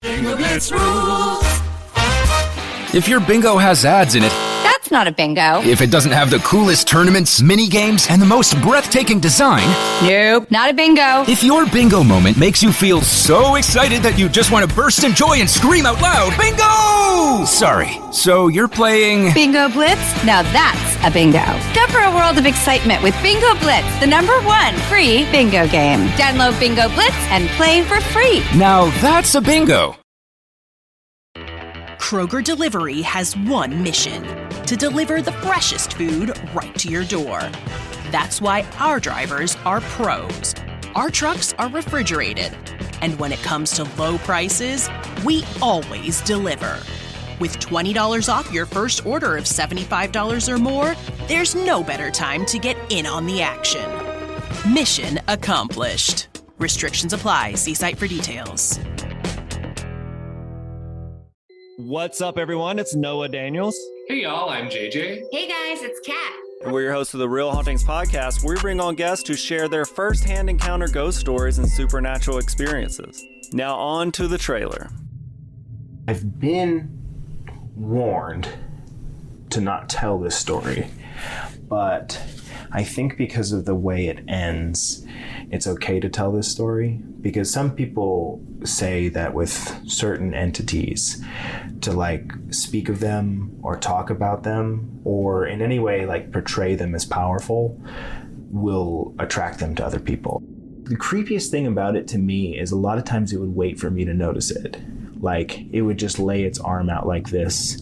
Bingo Blitz rules. If your bingo has ads in it, That's not a bingo. if it doesn't have the coolest tournaments, mini games, and the most breathtaking design, Nope, not a bingo. if your bingo moment makes you feel so excited that you just want to burst in joy and scream out loud, bingo! Sorry, so you're playing... Bingo Blitz? Now that's a bingo. Discover a world of excitement with Bingo Blitz, the #1 free bingo game. Download Bingo Blitz and play for free. Now that's a bingo. Kroger Delivery has one mission: to deliver the freshest food right to your door. That's why our drivers are pros. Our trucks are refrigerated. And when it comes to low prices, we always deliver. With $20 off your first order of $75 or more, there's no better time to get in on the action. Mission accomplished. Restrictions apply. See site for details. What's up, everyone? It's Noah Daniels. Hey y'all, I'm JJ. Hey guys, it's Kat. And we're your hosts of the Real Hauntings podcast, where we bring on guests who share their first-hand encounter ghost stories and supernatural experiences. Now on to the trailer. I've been warned to not tell this story, but I think because of the way it ends, it's okay to tell this story, because some people say that with certain entities, to like speak of them or talk about them or in any way like portray them as powerful will attract them to other people. The creepiest thing about it to me is a lot of times it would wait for me to notice it. Like it would just lay its arm out like this,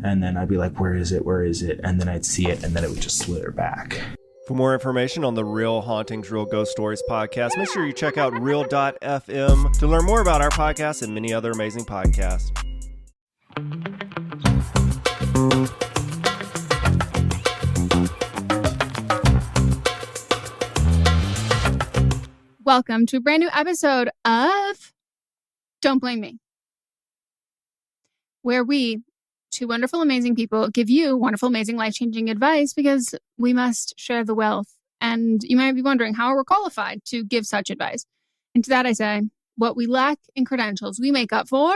and then I'd be like, where is it? Where is it? And then I'd see it, and then it would just slither back. For more information on the Real Hauntings, Real Ghost Stories podcast, make sure you check out real.fm to learn more about our podcast and many other amazing podcasts. Welcome to a brand new episode of Don't Blame Me, where we, two wonderful, amazing people, give you wonderful, amazing, life-changing advice because we must share the wealth. And you might be wondering how we're qualified to give such advice. And to that I say, what we lack in credentials, we make up for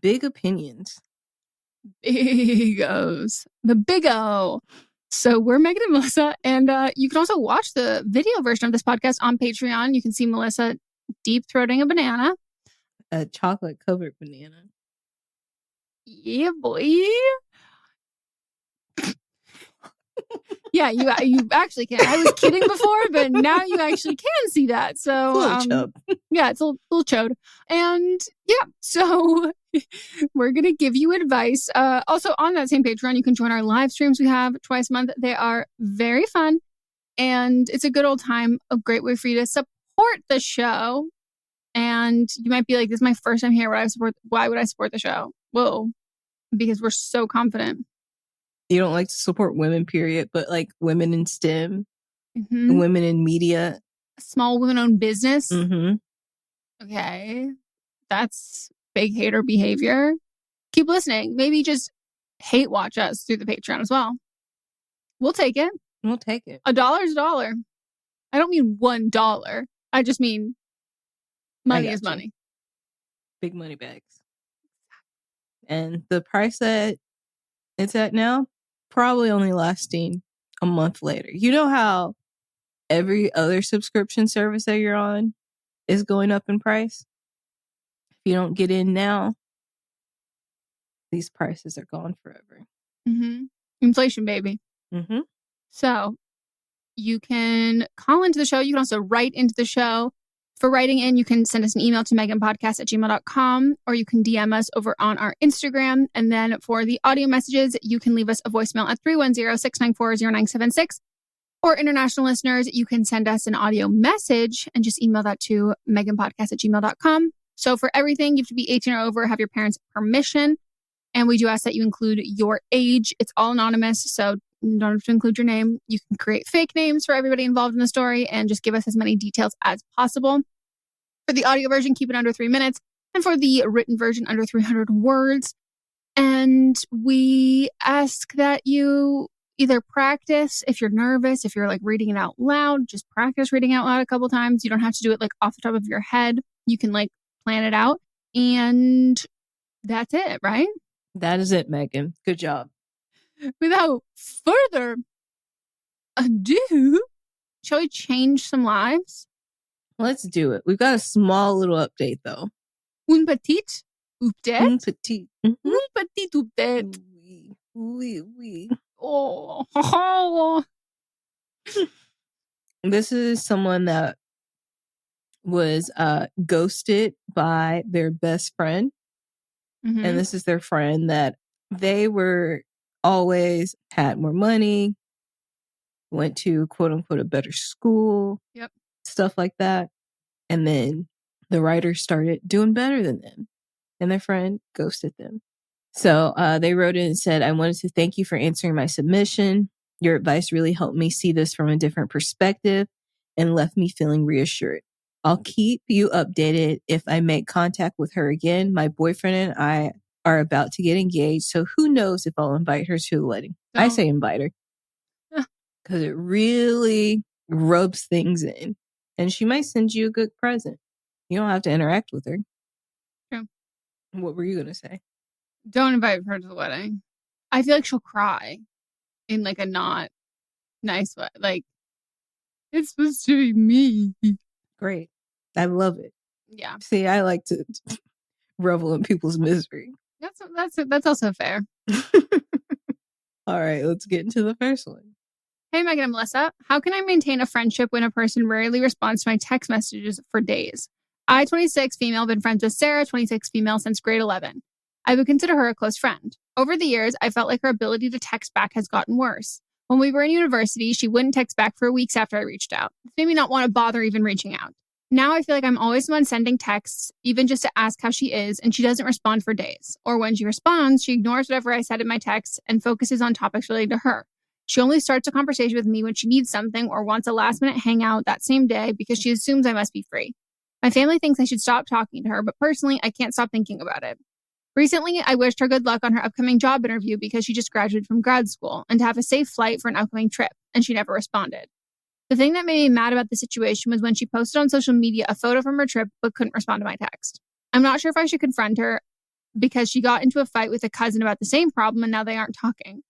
big opinions. Big O's. The Big O. So we're Meghan and Melisa, and you can also watch the video version of this podcast on Patreon. You can see Melissa deep-throating a banana. A chocolate-covered banana. Yeah, boy. Yeah, you actually can. I was kidding before, but now you actually can see that. So, yeah, it's a little chode. And yeah, so we're going to give you advice. Also, on that same Patreon, you can join our live streams we have twice a month. They are very fun, and it's a good old time, a great way for you to support the show. And you might be like, this is my first time here. Why would I support the show? Whoa, because we're so confident. You don't like to support women, period, but like women in STEM, women in media. Small women-owned business. Mm-hmm. Okay. That's big hater behavior. Keep listening. Maybe just hate watch us through the Patreon as well. We'll take it. We'll take it. $1 is $1. I don't mean $1. I just mean money is money. Big money bags. And the price that it's at now, probably only lasting a month later. You know how every other subscription service that you're on is going up in price? If you don't get in now, these prices are gone forever. Mm-hmm. Inflation, baby. Mm-hmm. So you can call into the show. You can also write into the show. For writing in, you can send us an email to meganpodcast@gmail.com, or you can DM us over on our Instagram. And then for the audio messages, you can leave us a voicemail at 310-694-0976. Or international listeners, you can send us an audio message and just email that to meganpodcast@gmail.com. So for everything, you have to be 18 or over, have your parents' permission. And we do ask that you include your age. It's all anonymous, so you don't have to include your name. You can create fake names for everybody involved in the story and just give us as many details as possible. For the audio version, keep it under 3 minutes. And for the written version, under 300 words. And we ask that you either practice, if you're nervous, if you're like reading it out loud, just practice reading out loud a couple times. You don't have to do it like off the top of your head. You can like plan it out. And that's it, right? That is it, Megan. Good job. Without further ado, shall we change some lives? Let's do it. We've got a small little update, though. Un petit update? Un petit. Un petit update. Oui. Oh. This is someone that was ghosted by their best friend. Mhm. And this is their friend that they were always had more money, went to quote unquote a better school, Yep. stuff like that. And then the writers started doing better than them, and their friend ghosted them. So they wrote in and said, I wanted to thank you for answering my submission. Your advice really helped me see this from a different perspective and left me feeling reassured. I'll keep you updated if I make contact with her again. My boyfriend and I are about to get engaged, so who knows if I'll invite her to the wedding. I say invite her because it really rubs things in, and she might send you a good present. You don't have to interact with her. True. What were you going to say? Don't invite her to the wedding. I feel like she'll cry in like a not nice way. Like, it's supposed to be me. Great. I love it. Yeah. See, I like to revel in people's misery. That's also fair. All right, let's get into the first one. Hey, Meghan and Melisa. How can I maintain a friendship when a person rarely responds to my text messages for days? I, 26, female, been friends with Sarah, 26, female, since grade 11. I would consider her a close friend. Over the years, I felt like her ability to text back has gotten worse. When we were in university, she wouldn't text back for weeks after I reached out. This made me not want to bother even reaching out. Now I feel like I'm always the one sending texts, even just to ask how she is, and she doesn't respond for days. Or when she responds, she ignores whatever I said in my text and focuses on topics related to her. She only starts a conversation with me when she needs something or wants a last-minute hangout that same day because she assumes I must be free. My family thinks I should stop talking to her, but personally, I can't stop thinking about it. Recently, I wished her good luck on her upcoming job interview because she just graduated from grad school and to have a safe flight for an upcoming trip, and she never responded. The thing that made me mad about the situation was when she posted on social media a photo from her trip but couldn't respond to my text. I'm not sure if I should confront her because she got into a fight with a cousin about the same problem and now they aren't talking.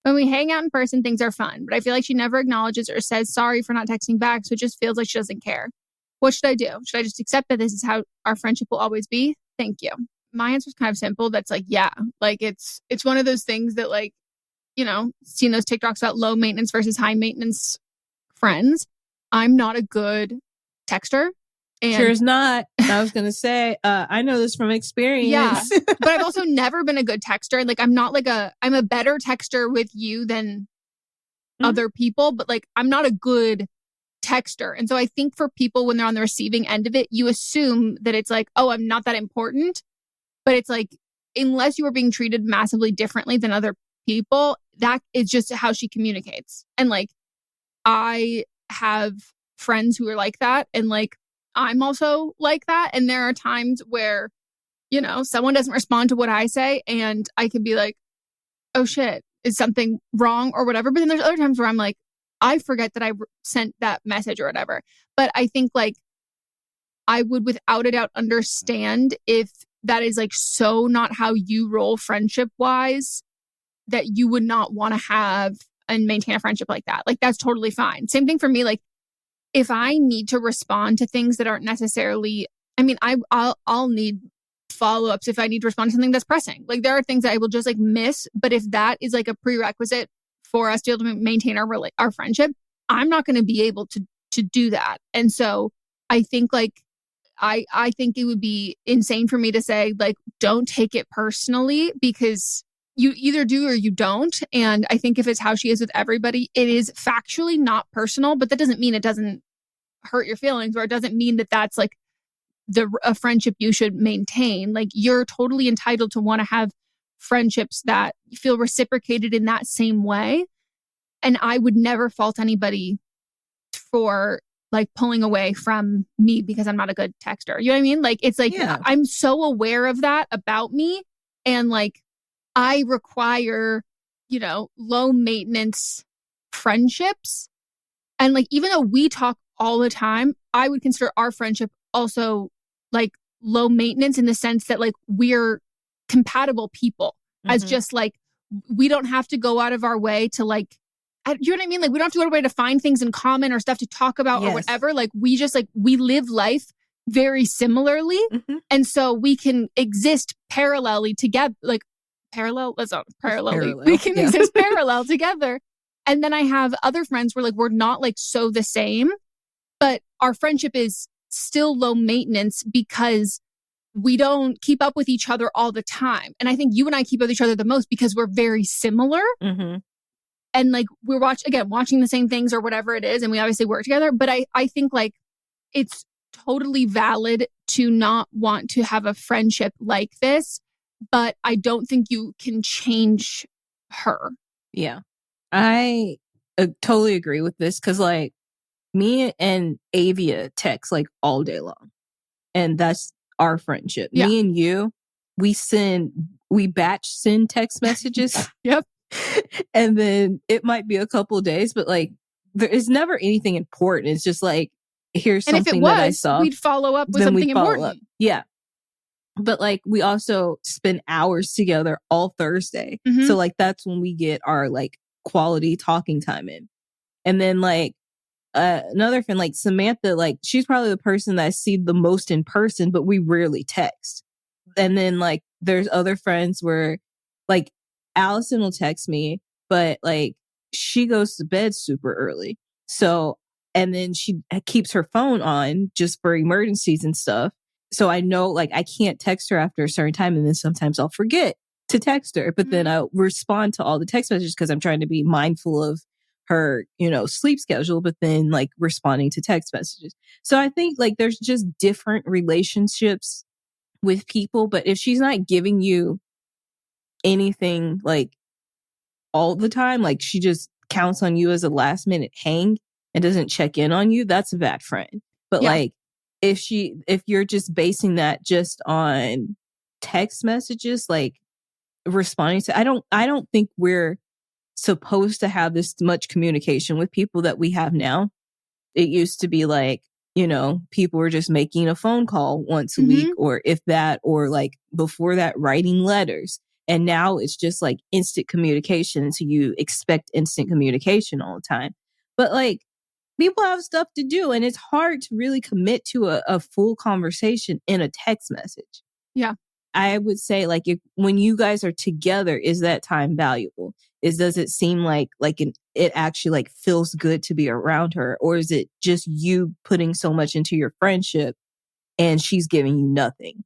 When we hang out in person, things are fun, but I feel like she never acknowledges or says sorry for not texting back, so it just feels like she doesn't care. What should I do? Should I just accept that this is how our friendship will always be? Thank you. My answer is kind of simple. That's like, yeah, like it's one of those things that, like, you know, seeing those TikToks about low maintenance versus high maintenance friends. I'm not a good texter. And Sure is not. I was going to say, I know this from experience. Yeah, but I've also never been a good texter. Like, I'm a better texter with you than other people, but like, I'm not a good texter. And so I think for people, when they're on the receiving end of it, you assume that it's like, oh, I'm not that important. But it's like, unless you are being treated massively differently than other people, that is just how she communicates. And like, I have friends who are like that. And like, I'm also like that. And there are times where, you know, someone doesn't respond to what I say and I can be like, oh shit, is something wrong or whatever. But then there's other times where I'm like, I forget that I sent that message or whatever. But I think like I would without a doubt understand if that is like so not how you roll friendship wise that you would not want to have and maintain a friendship like that. Like, that's totally fine. Same thing for me. Like, if I need to respond to things that aren't necessarily, I mean, I'll need follow-ups if I need to respond to something that's pressing. Like, there are things that I will just like miss, but if that is like a prerequisite for us to be able to maintain our friendship, I'm not going to be able to do that. And so I think like I think it would be insane for me to say like, don't take it personally, because you either do or you don't. And I think if it's how she is with everybody, it is factually not personal, but that doesn't mean it doesn't hurt your feelings, or it doesn't mean that that's like a friendship you should maintain. Like, you're totally entitled to want to have friendships that feel reciprocated in that same way. And I would never fault anybody for like pulling away from me because I'm not a good texter. You know what I mean? Like, it's like, yeah. I'm so aware of that about me. And like, I require, you know, low maintenance friendships. And like, even though we talk all the time, I would consider our friendship also like low maintenance in the sense that like we're compatible people as just like, we don't have to go out of our way to like, you know what I mean? Like we don't have to go out of our way to find things in common or stuff to talk about or whatever. Like we just like, we live life very similarly. And so we can exist parallelly together, like parallel, that's not parallelly. We can exist parallel together. And then I have other friends where like, we're not like so the same, but our friendship is still low maintenance because we don't keep up with each other all the time. And I think you and I keep up with each other the most because we're very similar. And like we're watching the same things or whatever it is. And we obviously work together. But I think like it's totally valid to not want to have a friendship like this. But I don't think you can change her. Yeah. I totally agree with this because like me and Avia text like all day long. And that's our friendship. Yeah. Me and you, we batch send text messages. Yep. And then it might be a couple days, but like there is never anything important. It's just like, here's something that I saw. We'd follow up with something important. Yeah. But like we also spend hours together all Thursday. Mm-hmm. So like that's when we get our like quality talking time in. And then like another friend, like Samantha, like she's probably the person that I see the most in person, but we rarely text. And then like there's other friends where like Allison will text me, but like she goes to bed super early. So, and then she keeps her phone on just for emergencies and stuff. So I know like I can't text her after a certain time. And then sometimes I'll forget to text her, but then I'll respond to all the text messages because I'm trying to be mindful of her, you know, sleep schedule, but then like responding to text messages. So I think like there's just different relationships with people, but if she's not giving you anything like all the time, like she just counts on you as a last minute hang and doesn't check in on you, that's a bad friend. But like if you're just basing that just on text messages, like responding to, I don't think we're supposed to have this much communication with people that we have now. It used to be like, you know, people were just making a phone call once a week or if that, or like before that writing letters. And now it's just like instant communication. So you expect instant communication all the time. But like people have stuff to do and it's hard to really commit to a full conversation in a text message. Yeah. I would say like when you guys are together, is that time valuable? Does it seem like it actually like feels good to be around her? Or is it just you putting so much into your friendship and she's giving you nothing?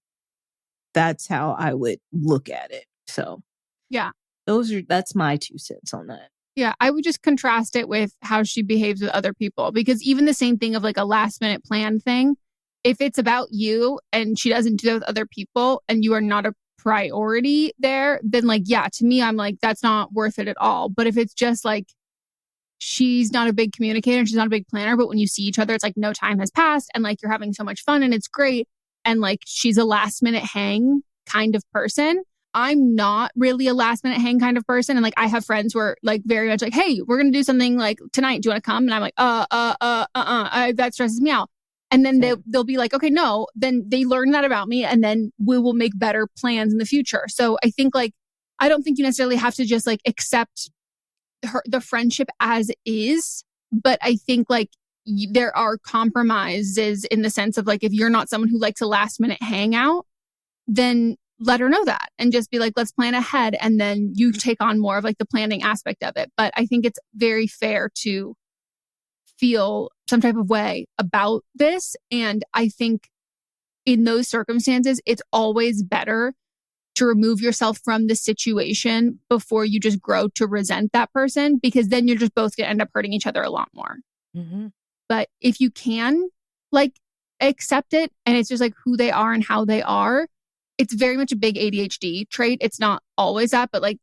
That's how I would look at it. So yeah, that's my 2 cents on that. Yeah, I would just contrast it with how she behaves with other people, because even the same thing of like a last minute plan thing, if it's about you and she doesn't do that with other people and you are not a priority there, then like, yeah, to me, I'm like, that's not worth it at all. But if it's just like, she's not a big communicator and she's not a big planner, but when you see each other, it's like no time has passed and like you're having so much fun and it's great. And like, she's a last minute hang kind of person. I'm not really a last minute hang kind of person. And like, I have friends who are like very much like, hey, we're going to do something like tonight. Do you want to come? And I'm like, that stresses me out. And then they'll be like, okay, no, then they learn that about me and then we will make better plans in the future. So I think like, I don't think you necessarily have to just like accept the friendship as is, but I think like there are compromises in the sense of like, if you're not someone who likes a last minute hangout, then let her know that and just be like, let's plan ahead. And then you take on more of like the planning aspect of it. But I think it's very fair to feel some type of way about this. And I think in those circumstances, it's always better to remove yourself from the situation before you just grow to resent that person, because then you're just both going to end up hurting each other a lot more. Mm-hmm. But if you can like accept it and it's just like who they are and how they are, it's very much a big ADHD trait. It's not always that, but like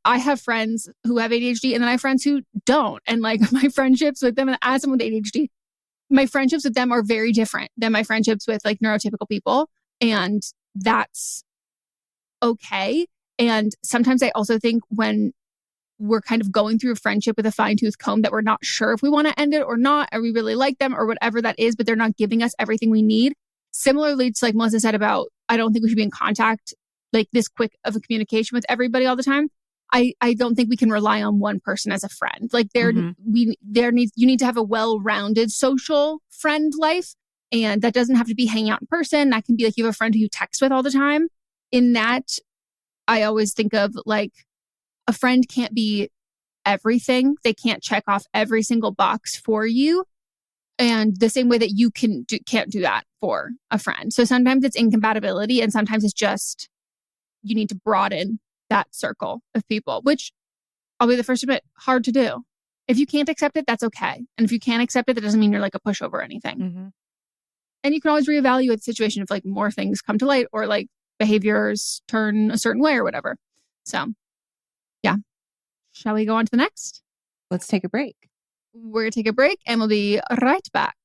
I have friends who have ADHD and then I have friends who don't. And like my friendships with them, and as someone with ADHD, my friendships with them are very different than my friendships with like neurotypical people. And that's okay. And sometimes I also think when we're kind of going through a friendship with a fine tooth comb that we're not sure if we want to end it or not, or we really like them or whatever that is, but they're not giving us everything we need. similarly to like Melissa said about, I don't think we should be in contact, like this quick of a communication with everybody all the time. I don't think we can rely on one person as a friend. Like you need to have a well-rounded social friend life. And that doesn't have to be hanging out in person. That can be like you have a friend who you text with all the time. In that, I always think of like a friend can't be everything. They can't check off every single box for you. And the same way that you can't do that for a friend. So sometimes it's incompatibility and sometimes it's just you need to broaden that circle of people, which I'll be the first to admit, hard to do. If you can't accept it, that's okay. And if you can't accept it, that doesn't mean you're like a pushover or anything. Mm-hmm. And you can always reevaluate the situation if like more things come to light or like behaviors turn a certain way or whatever. So yeah. Shall we go on to the next? Let's take a break. We're going to take a break and we'll be right back.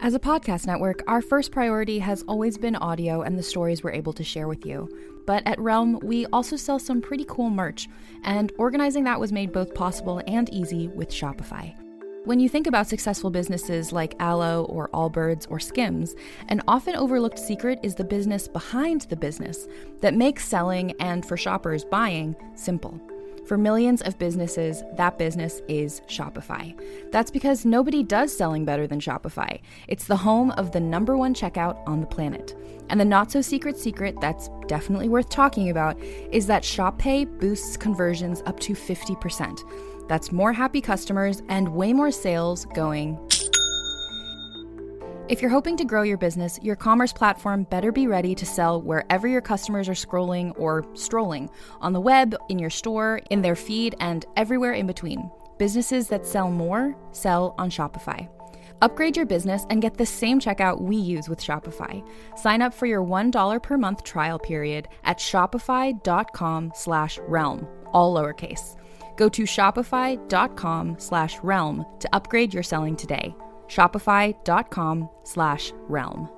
As a podcast network, our first priority has always been audio and the stories we're able to share with you. But at Realm, we also sell some pretty cool merch, and organizing that was made both possible and easy with Shopify. When you think about successful businesses like Aloe or Allbirds or Skims, an often overlooked secret is the business behind the business that makes selling and, for shoppers, buying simple. For millions of businesses, that business is Shopify. That's because nobody does selling better than Shopify. It's the home of the #1 checkout on the planet. And the not-so-secret secret that's definitely worth talking about is that Shop Pay boosts conversions up to 50%. That's more happy customers and way more sales going. If you're hoping to grow your business, your commerce platform better be ready to sell wherever your customers are scrolling or strolling, on the web, in your store, in their feed, and everywhere in between. Businesses that sell more, sell on Shopify. Upgrade your business and get the same checkout we use with Shopify. Sign up for your $1 per month trial period at shopify.com/realm, all lowercase. Go to shopify.com/realm to upgrade your selling today. Shopify.com/realm.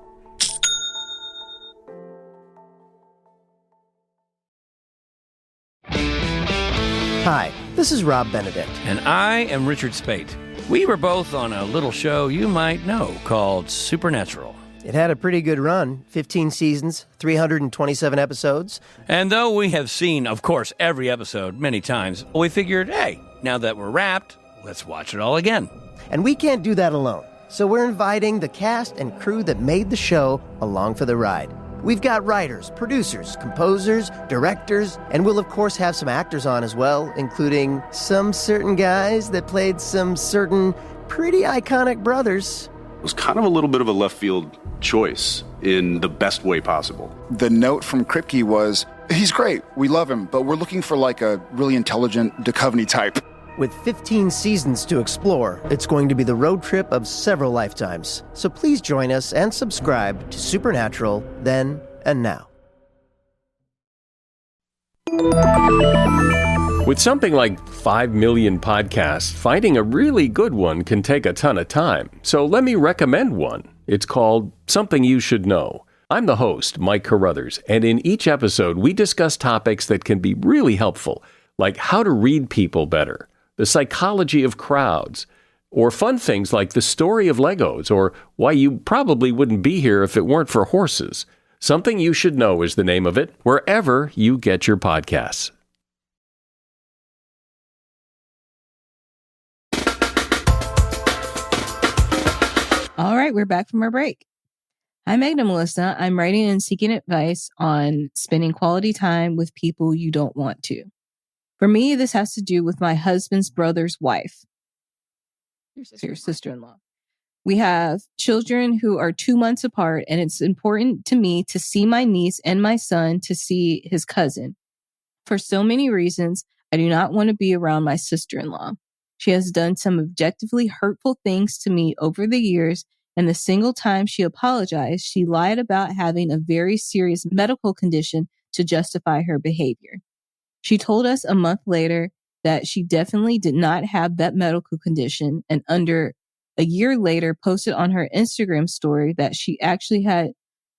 Hi, this is Rob Benedict. And I am Richard Spate. We were both on a little show you might know called Supernatural. It had a pretty good run, 15 seasons, 327 episodes. And though we have seen, of course, every episode many times, we figured, hey, now that we're wrapped, let's watch it all again. And we can't do that alone, so we're inviting the cast and crew that made the show along for the ride. We've got writers, producers, composers, directors, and we'll of course have some actors on as well, including some certain guys that played some certain pretty iconic brothers. It was kind of a little bit of a left field choice in the best way possible. The note from Kripke was, he's great, we love him, but we're looking for like a really intelligent Duchovny type. With 15 seasons to explore, it's going to be the road trip of several lifetimes. So please join us and subscribe to Supernatural then and now. With something like 5 million podcasts, finding a really good one can take a ton of time. So let me recommend one. It's called Something You Should Know. I'm the host, Mike Carruthers, and in each episode we discuss topics that can be really helpful, like how to read people better, the psychology of crowds, or fun things like the story of Legos, or why you probably wouldn't be here if it weren't for horses. Something You Should Know is the name of it, wherever you get your podcasts. All right, we're back from our break. I'm Meghan and Melisa. I'm writing and seeking advice on spending quality time with people you don't want to. For me, this has to do with my husband's brother's wife. Your sister-in-law. We have children who are 2 months apart, and it's important to me to see my niece and my son to see his cousin. For so many reasons, I do not want to be around my sister-in-law. She has done some objectively hurtful things to me over the years, and the single time she apologized, she lied about having a very serious medical condition to justify her behavior. She told us a month later that she definitely did not have that medical condition, and under a year later posted on her Instagram story that she actually had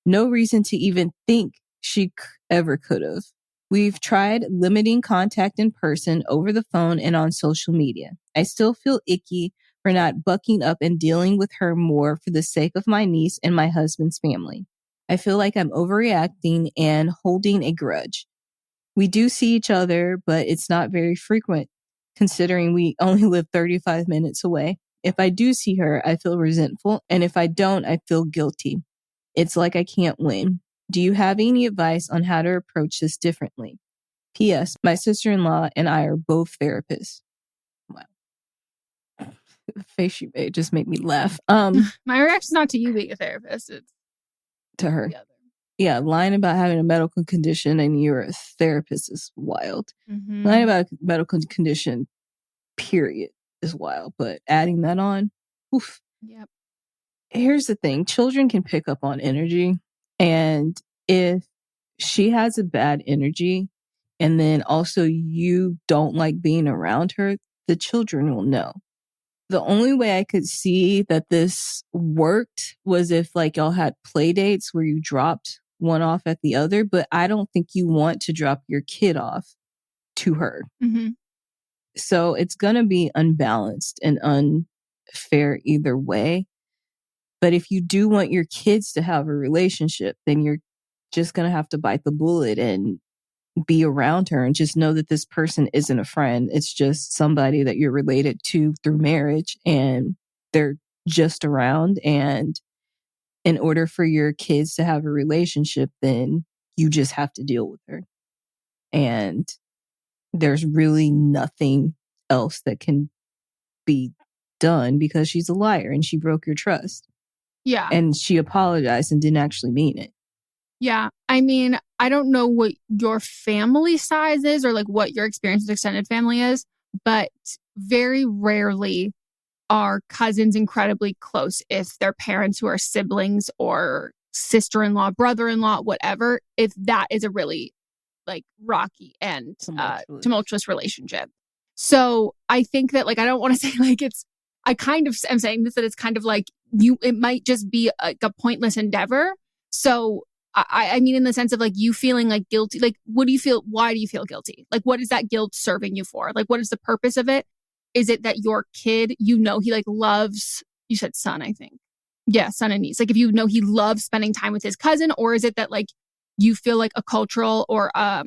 No reason to even think she ever could have. We've tried limiting contact in person, over the phone, and on social media. I still feel icky for not bucking up and dealing with her more for the sake of my niece and my husband's family. I feel like I'm overreacting and holding a grudge. We do see each other, but it's not very frequent, considering we only live 35 minutes away. If I do see her, I feel resentful, and if I don't, I feel guilty. It's like I can't win. Do you have any advice on how to approach this differently? P.S. My sister-in-law and I are both therapists. Wow. The face you made just made me laugh. My reaction's not to you being a therapist. It's to her. Yeah, lying about having a medical condition and you're a therapist is wild. Mm-hmm. Lying about a medical condition, period, is wild. But adding that on, oof. Yep. Here's the thing. Children can pick up on energy. And if she has a bad energy and then also you don't like being around her, the children will know. The only way I could see that this worked was if like y'all had play dates where you dropped one off at the other, but I don't think you want to drop your kid off to her. Mm-hmm. So it's going to be unbalanced and unfair either way. But if you do want your kids to have a relationship, then you're just going to have to bite the bullet and be around her and just know that this person isn't a friend. It's just somebody that you're related to through marriage and they're just around. And in order for your kids to have a relationship, then you just have to deal with her. And there's really nothing else that can be done because she's a liar and she broke your trust. Yeah. And she apologized and didn't actually mean it. Yeah. I mean, I don't know what your family size is or like what your experience with extended family is, but very rarely are cousins incredibly close if their parents who are siblings or sister-in-law, brother-in-law, whatever, if that is a really like rocky and tumultuous relationship. So I think that like, I don't want to say like I kind of am saying this, that it's kind of like it might just be a pointless endeavor. So I mean, in the sense of like you feeling like guilty, like what do you feel? Why do you feel guilty? Like what is that guilt serving you for? Like what is the purpose of it? Is it that your kid, you know, he like loves, you said son, I think. Yeah, son and niece. Like if you know he loves spending time with his cousin, or is it that like you feel like a cultural or a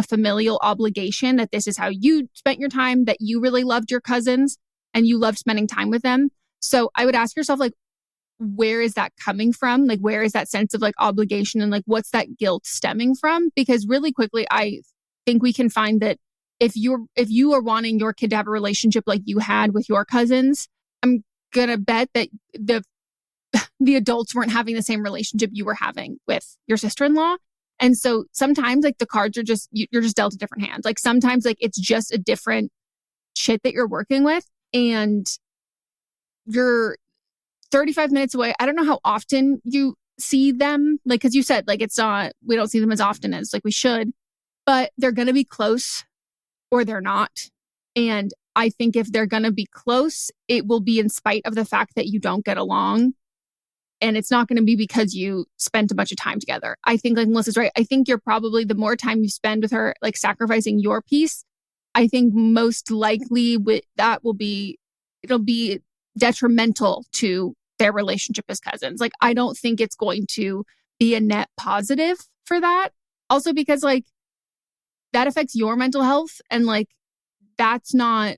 familial obligation that this is how you spent your time, that you really loved your cousins and you loved spending time with them? So I would ask yourself, like, where is that coming from? Like, where is that sense of like obligation and like what's that guilt stemming from? Because really quickly, I think we can find that if you are wanting your kid to have a relationship like you had with your cousins, I'm gonna bet that the adults weren't having the same relationship you were having with your sister-in-law. And so sometimes like the cards are just, you're just dealt a different hand. Like sometimes like it's just a different shit that you're working with and you're 35 minutes away. I don't know how often you see them. Like, cause you said like, we don't see them as often as like we should, but they're going to be close or they're not. And I think if they're going to be close, it will be in spite of the fact that you don't get along. And it's not going to be because you spent a bunch of time together. I think like Melissa's right. I think you're probably, the more time you spend with her, like sacrificing your peace, I think most likely it'll be detrimental to their relationship as cousins. Like, I don't think it's going to be a net positive for that. Also because like that affects your mental health and like, that's not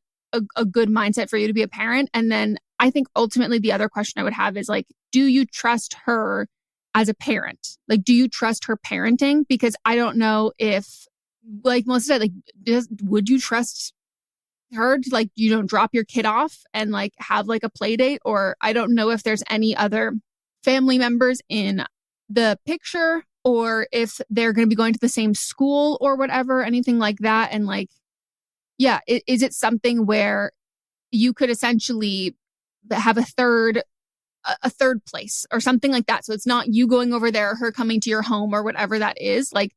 a good mindset for you to be a parent. And then I think ultimately the other question I would have is like, do you trust her as a parent? Like, do you trust her parenting? Because I don't know if, like Melissa said, like, would you trust her to like, you don't drop your kid off and like have like a play date? Or I don't know if there's any other family members in the picture or if they're going to be going to the same school or whatever, anything like that. And like, yeah, is it something where you could essentially have a third place or something like that? So it's not you going over there, or her coming to your home or whatever that is. Like,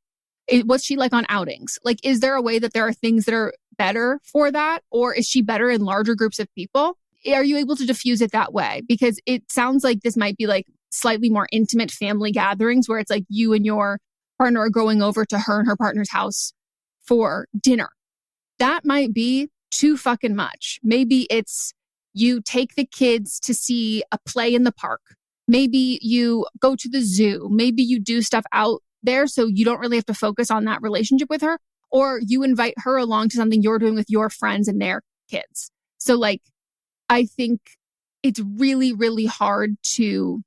what's she like on outings? Like, is there a way that there are things that are better for that? Or is she better in larger groups of people? Are you able to diffuse it that way? Because it sounds like this might be like slightly more intimate family gatherings where it's like you and your partner are going over to her and her partner's house for dinner. That might be too fucking much. Maybe it's you take the kids to see a play in the park. Maybe you go to the zoo. Maybe you do stuff out there so you don't really have to focus on that relationship with her, or you invite her along to something you're doing with your friends and their kids. So like, I think it's really, really hard to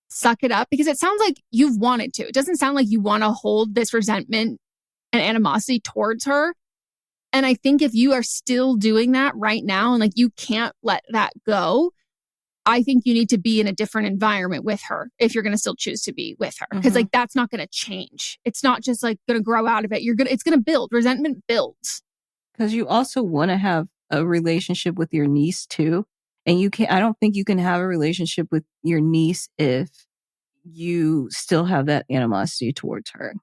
suck it up because it sounds like you've wanted to. It doesn't sound like you want to hold this resentment and animosity towards her. And I think if you are still doing that right now and like you can't let that go, I think you need to be in a different environment with her if you're going to still choose to be with her. Because like that's not going to change. It's not just like going to grow out of it. It's going to build. Resentment builds. Because you also want to have a relationship with your niece too. And I don't think you can have a relationship with your niece if you still have that animosity towards her.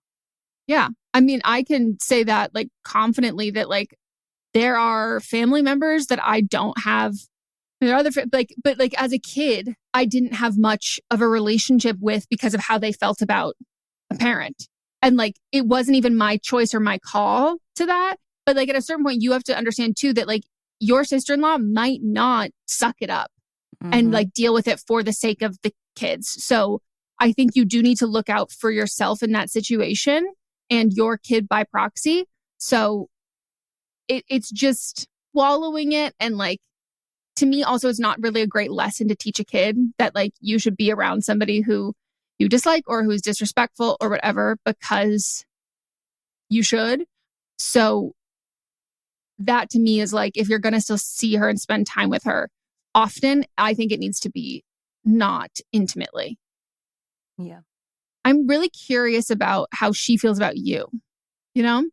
Yeah. I mean, I can say that like confidently that like there are family members that I don't have. There are other but like as a kid, I didn't have much of a relationship with because of how they felt about a parent. And like it wasn't even my choice or my call to that. But like at a certain point, you have to understand too that like your sister-in-law might not suck it up and like deal with it for the sake of the kids. So I think you do need to look out for yourself in that situation and your kid by proxy. So it's just swallowing it. And like, to me also, it's not really a great lesson to teach a kid that like you should be around somebody who you dislike or who's disrespectful or whatever, because you should. So that to me is like, if you're going to still see her and spend time with her often, I think it needs to be not intimately. Yeah. I'm really curious about how she feels about you, you know?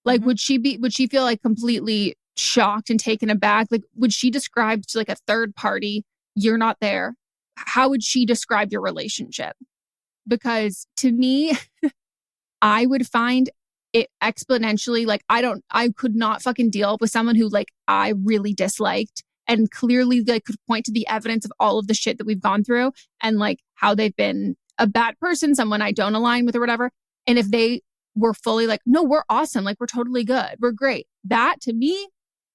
Like, would she feel like completely shocked and taken aback? Like, would she describe to like a third party, you're not there? How would she describe your relationship? Because to me, I would find it exponentially, like, I could not fucking deal with someone who like I really disliked and clearly like could point to the evidence of all of the shit that we've gone through and like how they've been a bad person, someone I don't align with or whatever. And if they were fully like, no, we're awesome. Like, we're totally good. We're great. That to me,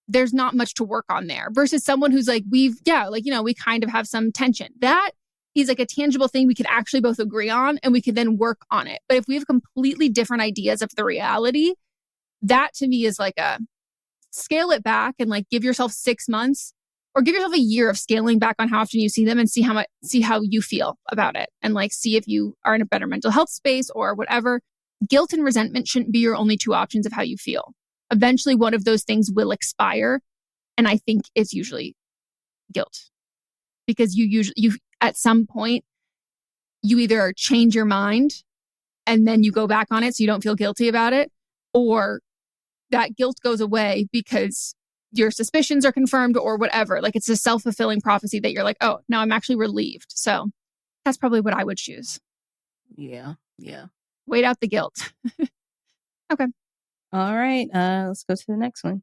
there's not much to work on there versus someone who's like, we kind of have some tension. That is like a tangible thing we could actually both agree on and we could then work on it. But if we have completely different ideas of the reality, that to me is like a scale it back and like give yourself 6 months or give yourself a year of scaling back on how often you see them and see how you feel about it. And like, see if you are in a better mental health space or whatever. Guilt and resentment shouldn't be your only two options of how you feel. Eventually, one of those things will expire. And I think it's usually guilt because you at some point, you either change your mind and then you go back on it so you don't feel guilty about it, or that guilt goes away because your suspicions are confirmed or whatever. Like it's a self-fulfilling prophecy that you're like, oh, now I'm actually relieved. So that's probably what I would choose. Yeah. Yeah. Wait out the guilt. Okay. All right. Let's go to the next one.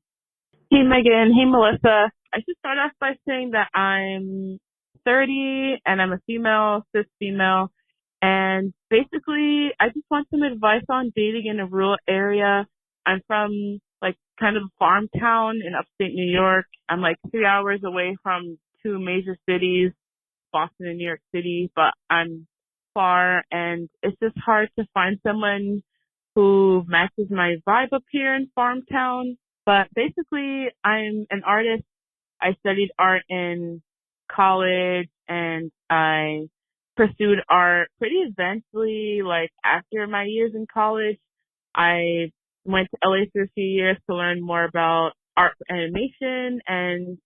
Hey, Megan. Hey, Melissa. I should start off by saying that I'm 30 and I'm a female, cis female. And basically, I just want some advice on dating in a rural area. I'm from like kind of a farm town in upstate New York. I'm like 3 hours away from two major cities, Boston and New York City, but I'm far and it's just hard to find someone who matches my vibe up here in farm town. But basically, I'm an artist. I studied art in college and I pursued art pretty eventually, like after my years in college. I went to LA for a few years to learn more about art animation and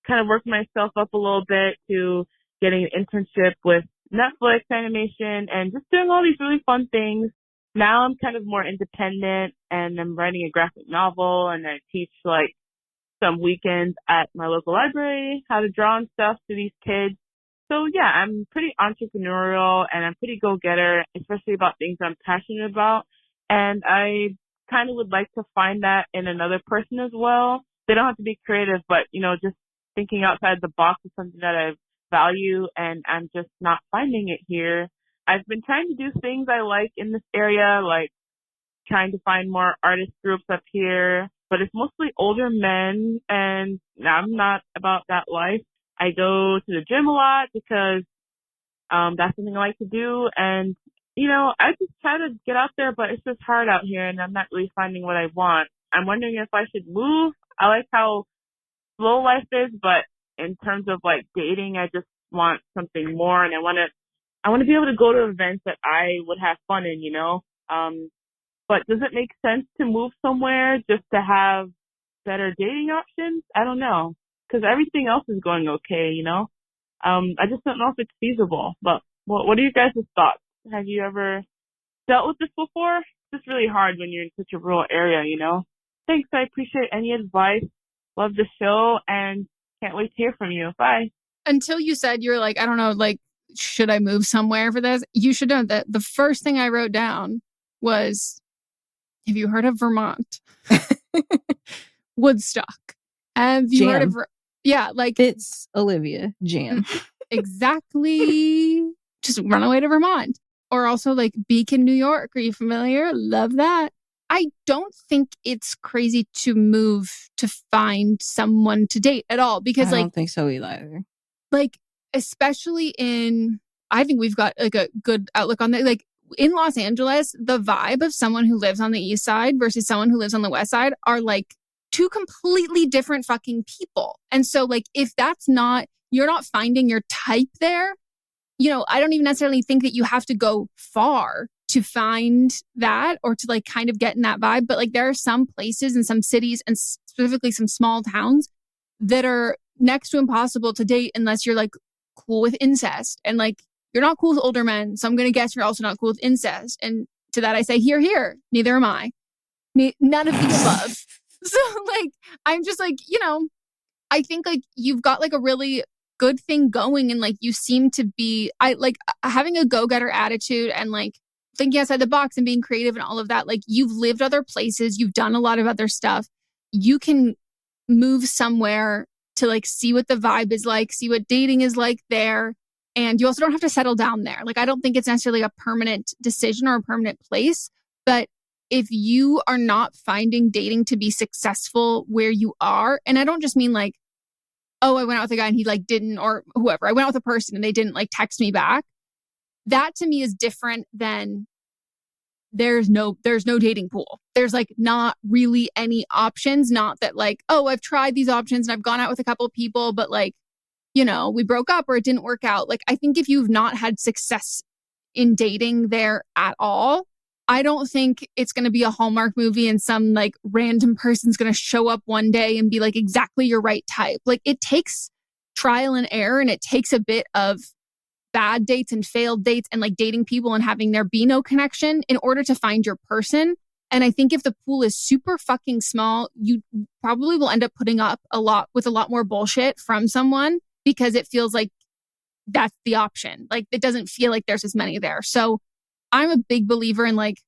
kind of worked myself up a little bit to getting an internship with Netflix animation and just doing all these really fun things. Now I'm kind of more independent and I'm writing a graphic novel and I teach like some weekends at my local library how to draw and stuff to these kids. So yeah, I'm pretty entrepreneurial and I'm pretty go-getter, especially about things I'm passionate about. And I kind of would like to find that in another person as well. They don't have to be creative, but just thinking outside the box is something that I've value, and I'm just not finding it here. I've been trying to do things I like in this area, like trying to find more artist groups up here, but it's mostly older men, and I'm not about that life. I go to the gym a lot because that's something I like to do, and I just try to get out there, but it's just hard out here, and I'm not really finding what I want. I'm wondering if I should move. I like how slow life is, but in terms of like dating, I just want something more, and I want to be able to go to events that I would have fun in, But does it make sense to move somewhere just to have better dating options? I don't know, because everything else is going okay, I just don't know if it's feasible. But what are you guys' thoughts? Have you ever dealt with this before? It's just really hard when you're in such a rural area, Thanks. I appreciate any advice. Love the show and can't wait to hear from you. Bye. Until you said you're like, I don't know, like, should I move somewhere for this? You should know that the first thing I wrote down was, have you heard of Vermont? Woodstock. Have you heard of... Yeah, like... It's Olivia. Jam. Exactly. Just run away to Vermont. Or also like Beacon, New York. Are you familiar? Love that. I don't think it's crazy to move to find someone to date at all. Because I don't think so either. Like, especially I think we've got like a good outlook on that. Like, in Los Angeles, the vibe of someone who lives on the east side versus someone who lives on the west side are like two completely different fucking people. And so like, if you're not finding your type there, I don't even necessarily think that you have to go far to find that or to like kind of get in that vibe. But like, there are some places and some cities and specifically some small towns that are next to impossible to date unless you're like cool with incest. And like, you're not cool with older men, so I'm going to guess you're also not cool with incest. And to that I say, here, neither am I. None of the above. So like, I'm just like, I think like you've got like a really good thing going, and like you seem to be, having a go-getter attitude and like thinking outside the box and being creative and all of that. Like, you've lived other places, you've done a lot of other stuff. You can move somewhere to like see what the vibe is like, see what dating is like there. And you also don't have to settle down there. Like, I don't think it's necessarily a permanent decision or a permanent place. But if you are not finding dating to be successful where you are, and I don't just mean like, oh, I went out with a guy and he like didn't, or whoever, I went out with a person and they didn't like text me back. That to me is different than there's no dating pool. There's like not really any options. Not that like, oh, I've tried these options and I've gone out with a couple of people, but like, we broke up or it didn't work out. Like, I think if you've not had success in dating there at all, I don't think it's going to be a Hallmark movie and some like random person's going to show up one day and be like exactly your right type. Like, it takes trial and error, and it takes a bit of bad dates and failed dates and like dating people and having there be no connection in order to find your person. And I think if the pool is super fucking small, you probably will end up putting up a lot more bullshit from someone, because it feels like that's the option. Like, it doesn't feel like there's as many there. So I'm a big believer in like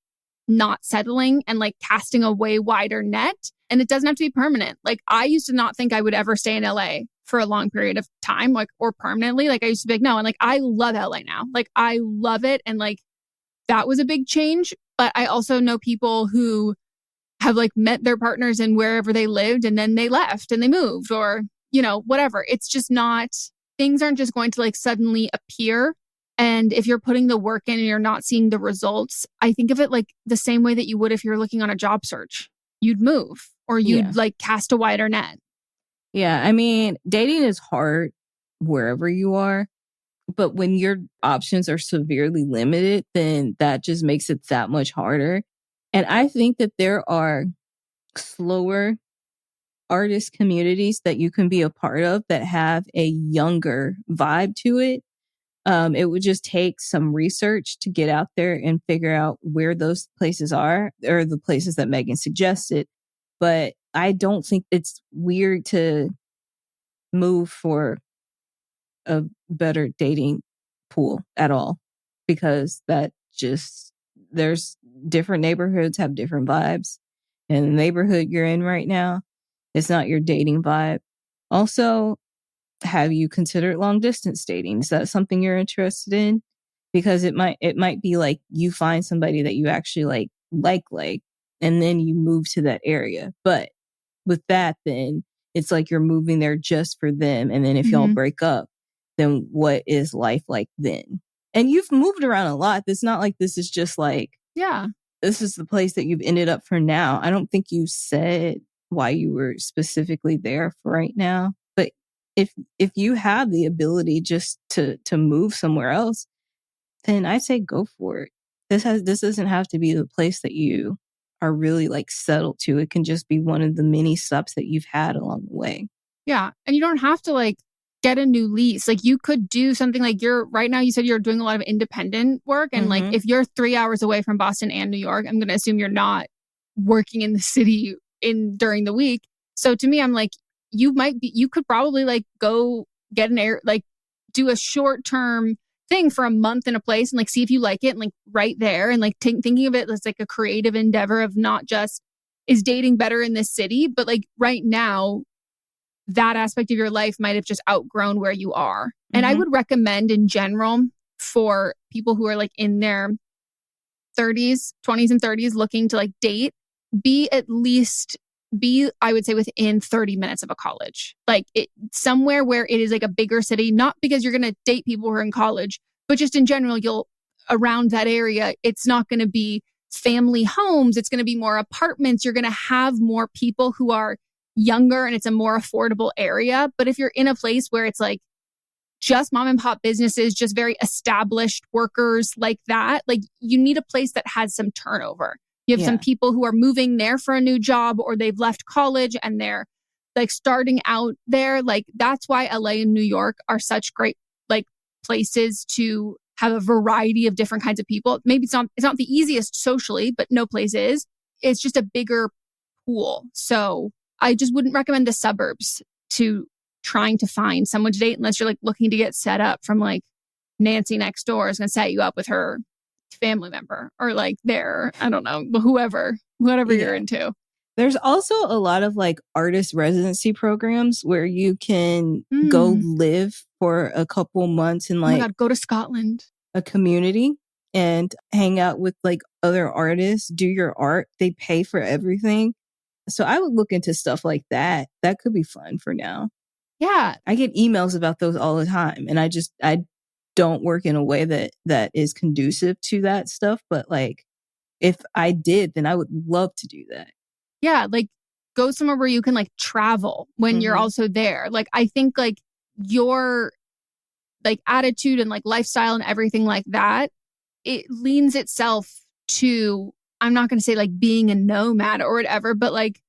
not settling and like casting a way wider net. And it doesn't have to be permanent. Like, I used to not think I would ever stay in LA for a long period of time, like, or permanently. Like, I used to be like, no. And like, I love LA now. Like, I love it. And like, that was a big change. But I also know people who have like met their partners in wherever they lived and then they left and they moved, or whatever. It's just not, things aren't just going to like suddenly appear. And if you're putting the work in and you're not seeing the results, I think of it like the same way that you would if you're looking on a job search. You'd move, or you'd like cast a wider net. Yeah. I mean, dating is hard wherever you are, but when your options are severely limited, then that just makes it that much harder. And I think that there are slower artist communities that you can be a part of that have a younger vibe to it. It would just take some research to get out there and figure out where those places are, or the places that Megan suggested. But I don't think it's weird to move for a better dating pool at all, because that just, there's different neighborhoods have different vibes, and the neighborhood you're in right now, it's not your dating vibe. Also, have you considered long distance dating? Is that something you're interested in? Because it might be like you find somebody that you actually like, and then you move to that area. But with that, then it's like you're moving there just for them. And then if y'all break up, then what is life like then? And you've moved around a lot. It's not like this is just like, this is the place that you've ended up for now. I don't think you said why you were specifically there for right now. But if you have the ability just to move somewhere else, then I say go for it. This doesn't have to be the place that you are really like settled to. It can just be one of the many stops that you've had along the way. Yeah. And you don't have to like get a new lease. Like you could do something like right now you said you're doing a lot of independent work. And like if you're 3 hours away from Boston and New York, I'm going to assume you're not working in the city during the week. So to me, I'm like, you could probably like go get do a short-term thing for a month in a place and like see if you like it and like right there and like thinking of it as like a creative endeavor of not just is dating better in this city, but like right now that aspect of your life might have just outgrown where you are. And I would recommend in general for people who are like in their 20s and 30s looking to like date, I would say within 30 minutes of a college, like somewhere where it is like a bigger city, not because you're going to date people who are in college, but just in general, around that area, it's not going to be family homes. It's going to be more apartments. You're going to have more people who are younger and it's a more affordable area. But if you're in a place where it's like just mom and pop businesses, just very established workers like that, like you need a place that has some turnover. You have some people who are moving there for a new job or they've left college and they're like starting out there. Like that's why LA and New York are such great like places to have a variety of different kinds of people. Maybe it's not the easiest socially, but no place is. It's just a bigger pool. So I just wouldn't recommend the suburbs to trying to find someone to date unless you're like looking to get set up from like Nancy next door is going to set you up with her family member or like I don't know, whatever you're into. There's also a lot of like artist residency programs where you can go live for a couple months in like go to Scotland, a community and hang out with like other artists, do your art. They pay for everything. So I would look into stuff like that. That could be fun for now. Yeah. I get emails about those all the time and I don't work in a way that is conducive to that stuff. But like, if I did, then I would love to do that. Yeah. Like go somewhere where you can like travel when you're also there. Like, I think like your like attitude and like lifestyle and everything like that, it leans itself to, I'm not going to say like being a nomad or whatever, but like,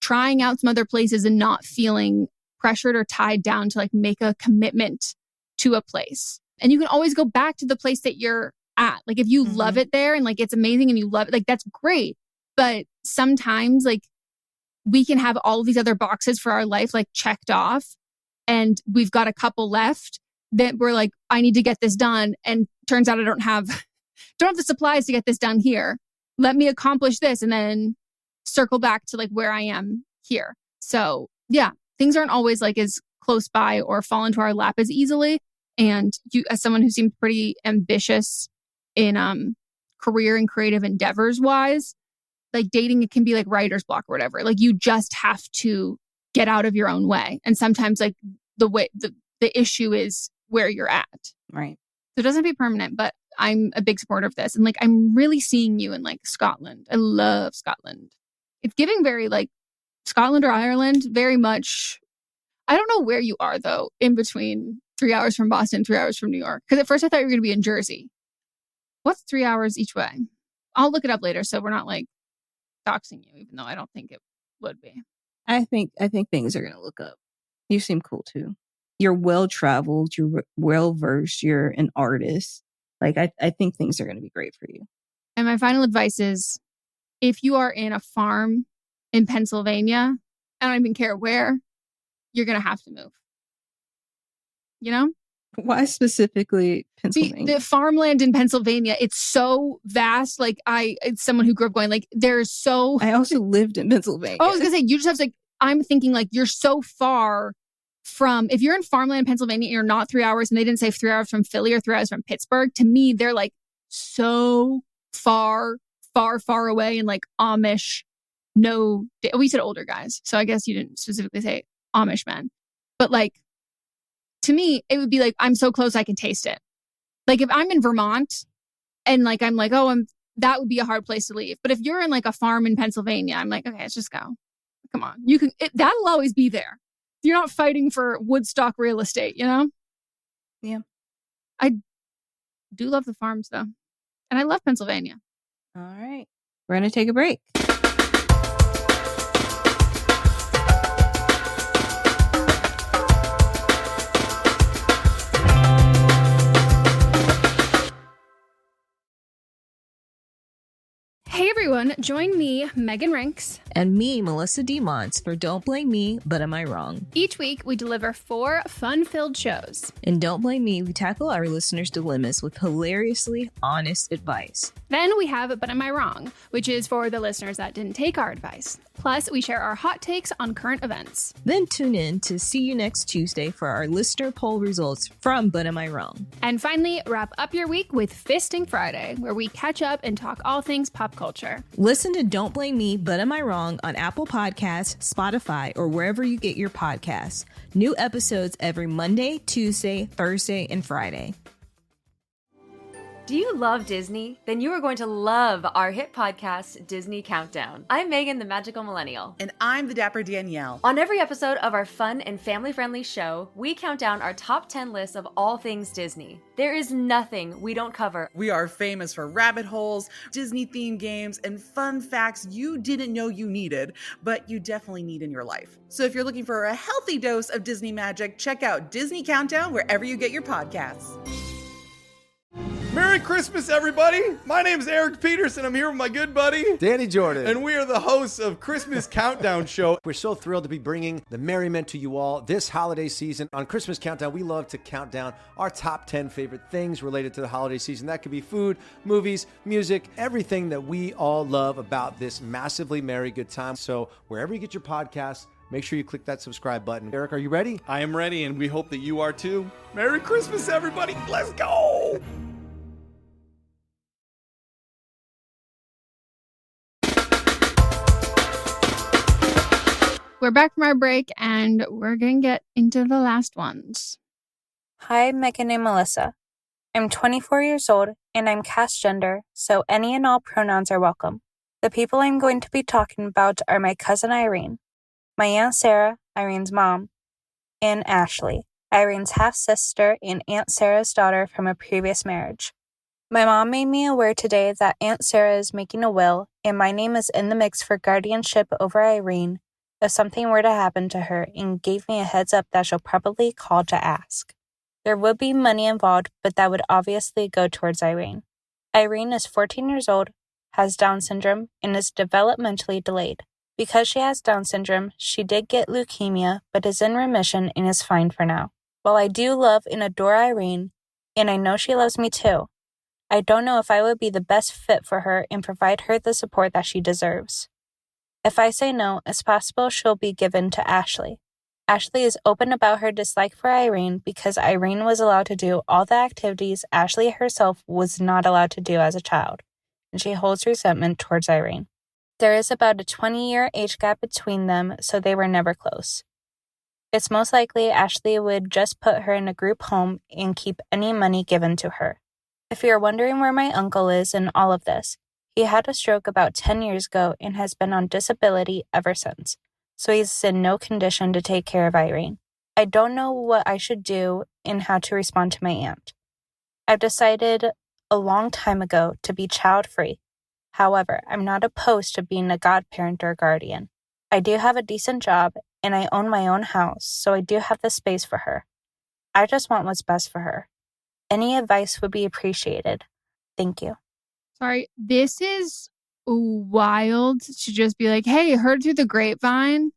trying out some other places and not feeling pressured or tied down to like make a commitment to a place. And you can always go back to the place that you're at. Like if you love it there and like it's amazing and you love it, like that's great. But sometimes like we can have all of these other boxes for our life like checked off and we've got a couple left that we're like, I need to get this done. And turns out I don't have the supplies to get this done here. Let me accomplish this and then circle back to like where I am here. So yeah, things aren't always like as close by or fall into our lap as easily. And you, as someone who seems pretty ambitious in career and creative endeavors wise, like dating, it can be like writer's block or whatever. Like you just have to get out of your own way. And sometimes like the issue is where you're at. Right. So it doesn't have to be permanent, but I'm a big supporter of this. And like, I'm really seeing you in like Scotland. I love Scotland. It's giving very like Scotland or Ireland, very much. I don't know where you are though, in between 3 hours from Boston, 3 hours from New York. Because at first I thought you were going to be in Jersey. What's 3 hours each way? I'll look it up later. So we're not like doxing you, even though I don't think it would be. I think things are going to look up. You seem cool too. You're well-traveled. You're well-versed. You're an artist. Like, I think things are going to be great for you. And my final advice is, if you are in a farm in Pennsylvania, I don't even care where, you're going to have to move. Why specifically Pennsylvania? The farmland in Pennsylvania, it's so vast. Like it's someone who grew up going like, there's so... I also lived in Pennsylvania. I was going to say, you just have to, like, I'm thinking like, you're so far if you're in farmland, Pennsylvania, you're not 3 hours, and they didn't say 3 hours from Philly or 3 hours from Pittsburgh. To me, they're like so far away, and like Amish. We said older guys, so I guess you didn't specifically say Amish men. But like, to me, it would be like, I'm so close I can taste it. Like if I'm in Vermont and like, I'm like, that would be a hard place to leave. But if you're in like a farm in Pennsylvania, I'm like, okay, let's just go. Come on. That'll always be there. You're not fighting for Woodstock real estate, you know? Yeah. I do love the farms though. And I love Pennsylvania. All right. We're going to take a break. Hey everyone, join me, Megan Rinks. And me, Melissa DeMonts, for Don't Blame Me, But Am I Wrong? Each week, we deliver 4 fun-filled shows. In Don't Blame Me, we tackle our listeners' dilemmas with hilariously honest advice. Then we have But Am I Wrong, which is for the listeners that didn't take our advice. Plus, we share our hot takes on current events. Then tune in to See You Next Tuesday for our listener poll results from But Am I Wrong? And finally, wrap up your week with Fisting Friday, where we catch up and talk all things pop culture. Listen to Don't Blame Me, But Am I Wrong on Apple Podcasts, Spotify, or wherever you get your podcasts. New episodes every Monday, Tuesday, Thursday, and Friday. Do you love Disney? Then you are going to love our hit podcast, Disney Countdown. I'm Megan, the Magical Millennial. And I'm the Dapper Danielle. On every episode of our fun and family-friendly show, we count down our top 10 lists of all things Disney. There is nothing we don't cover. We are famous for rabbit holes, Disney-themed games, and fun facts you didn't know you needed, but you definitely need in your life. So if you're looking for a healthy dose of Disney magic, check out Disney Countdown wherever you get your podcasts. Merry Christmas, everybody! My name is Eric Peterson. I'm here with my good buddy, Danny Jordan. And we are the hosts of Christmas Countdown Show. We're so thrilled to be bringing the merriment to you all this holiday season. On Christmas Countdown, we love to count down our top 10 favorite things related to the holiday season. That could be food, movies, music, everything that we all love about this massively merry good time. So wherever you get your podcasts, make sure you click that subscribe button. Eric, are you ready? I am ready, and we hope that you are too. Merry Christmas, everybody! Let's go! We're back from our break, and we're going to get into the last ones. Hi, Meghan and Melisa. I'm 24 years old, and I'm cast gender, so any and all pronouns are welcome. The people I'm going to be talking about are my cousin Irene, my Aunt Sarah, Irene's mom, and Ashley, Irene's half-sister and Aunt Sarah's daughter from a previous marriage. My mom made me aware today that Aunt Sarah is making a will, and my name is in the mix for guardianship over Irene if something were to happen to her, and gave me a heads up that she'll probably call to ask. There would be money involved, but that would obviously go towards Irene. Irene is 14 years old, has Down syndrome, and is developmentally delayed. Because she has Down syndrome, she did get leukemia, but is in remission and is fine for now. While I do love and adore Irene, and I know she loves me too, I don't know if I would be the best fit for her and provide her the support that she deserves. If I say no, it's possible she'll be given to Ashley. Ashley is open about her dislike for Irene because Irene was allowed to do all the activities Ashley herself was not allowed to do as a child, and she holds resentment towards Irene. There is about a 20-year age gap between them, so they were never close. It's most likely Ashley would just put her in a group home and keep any money given to her. If you're wondering where my uncle is in all of this, he had a stroke about 10 years ago and has been on disability ever since, so he's in no condition to take care of Irene. I don't know what I should do and how to respond to my aunt. I've decided a long time ago to be child-free. However, I'm not opposed to being a godparent or guardian. I do have a decent job, and I own my own house, so I do have the space for her. I just want what's best for her. Any advice would be appreciated. Thank you. Sorry, this is wild to just be like, hey, heard through the grapevine,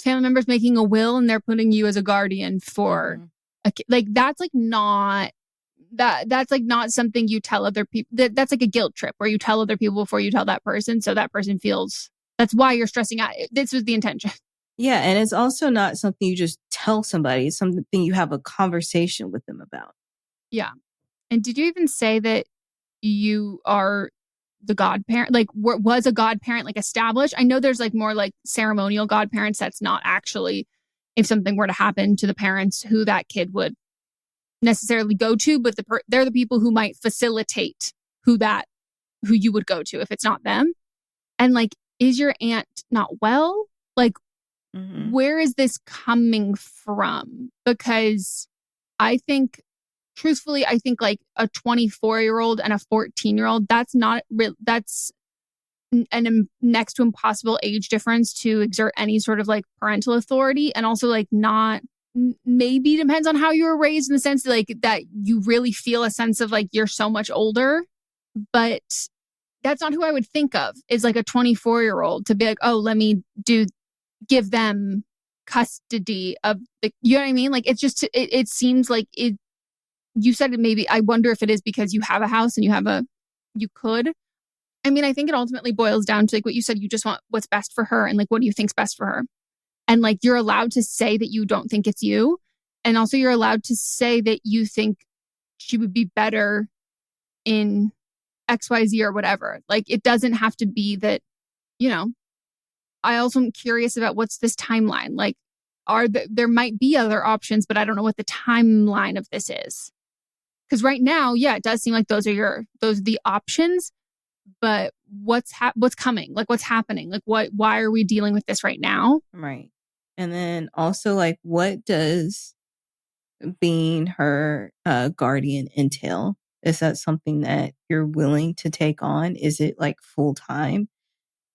family members making a will and they're putting you as a guardian for a kid. Like, that's like not that's like not something you tell other people. That's like a guilt trip where you tell other people before you tell that person, so that person feels, that's why you're stressing out. This was the intention. Yeah, and it's also not something you just tell somebody. It's something you have a conversation with them about. Yeah. And did you even say that you are the godparent? Like, was a godparent like established? I know there's like more like ceremonial godparents. That's not actually, if something were to happen to the parents, who that kid would necessarily go to, but they're the people who might facilitate who you would go to if it's not them. And like, is your aunt not well? Like, where is this coming from? Because I think, truthfully, I think like a 24-year-old and a 14-year-old, that's not real. That's an next to impossible age difference to exert any sort of like parental authority. And also like not, maybe depends on how you were raised in the sense that, like, that you really feel a sense of like you're so much older. But that's not who I would think of is like a 24-year-old to be like, oh, let me give them custody of the, you know what I mean? Like, it's just, it seems like it, you said it maybe, I wonder if it is because you have a house and you could. I mean, I think it ultimately boils down to like what you said, you just want what's best for her and like, what do you think's best for her? And like, you're allowed to say that you don't think it's you. And also you're allowed to say that you think she would be better in XYZ or whatever. Like, it doesn't have to be that, you know. I also am curious about what's this timeline. Like, there might be other options, but I don't know what the timeline of this is. Because right now, yeah, it does seem like those are the options. But what's coming? Like, what's happening? Like, why are we dealing with this right now? Right. And then also, like, what does being her guardian entail? Is that something that you're willing to take on? Is it like full time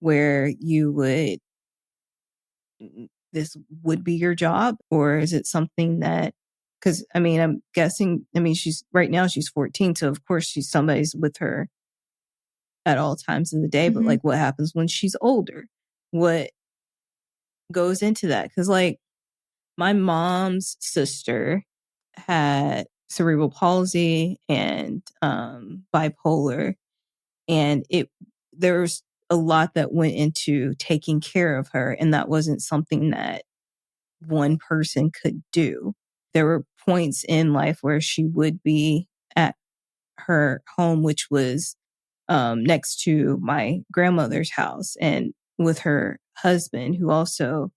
where this would be your job? Or is it something that, because I mean, I'm guessing, I mean, she's 14. So of course somebody's with her at all times of the day. But like, what happens when she's older? What goes into that? Because like my mom's sister had cerebral palsy and bipolar, and there's a lot that went into taking care of her, and that wasn't something that one person could do. There were points in life where she would be at her home, which was next to my grandmother's house, and with her husband, who also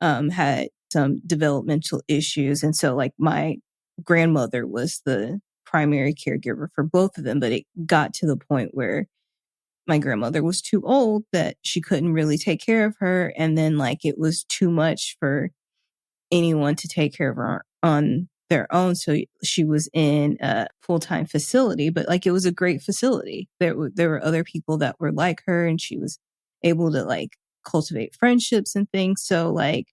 had some developmental issues. And so like my grandmother was the primary caregiver for both of them, but it got to the point where my grandmother was too old that she couldn't really take care of her. And then like it was too much for anyone to take care of her on their own. So she was in a full-time facility, but like it was a great facility. There were other people that were like her, and she was able to like cultivate friendships and things. So like,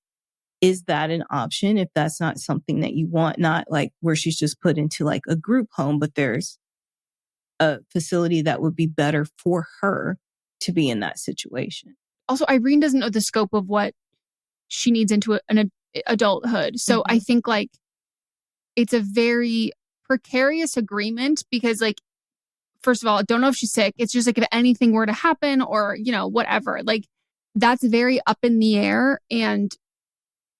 is that an option if that's not something that you want? Not like where she's just put into like a group home, but there's a facility that would be better for her to be in that situation. Also, Irene doesn't know the scope of what she needs into an adulthood. So I think like it's a very precarious agreement because like, first of all, I don't know if she's sick. It's just like if anything were to happen or, you know, whatever, like that's very up in the air. And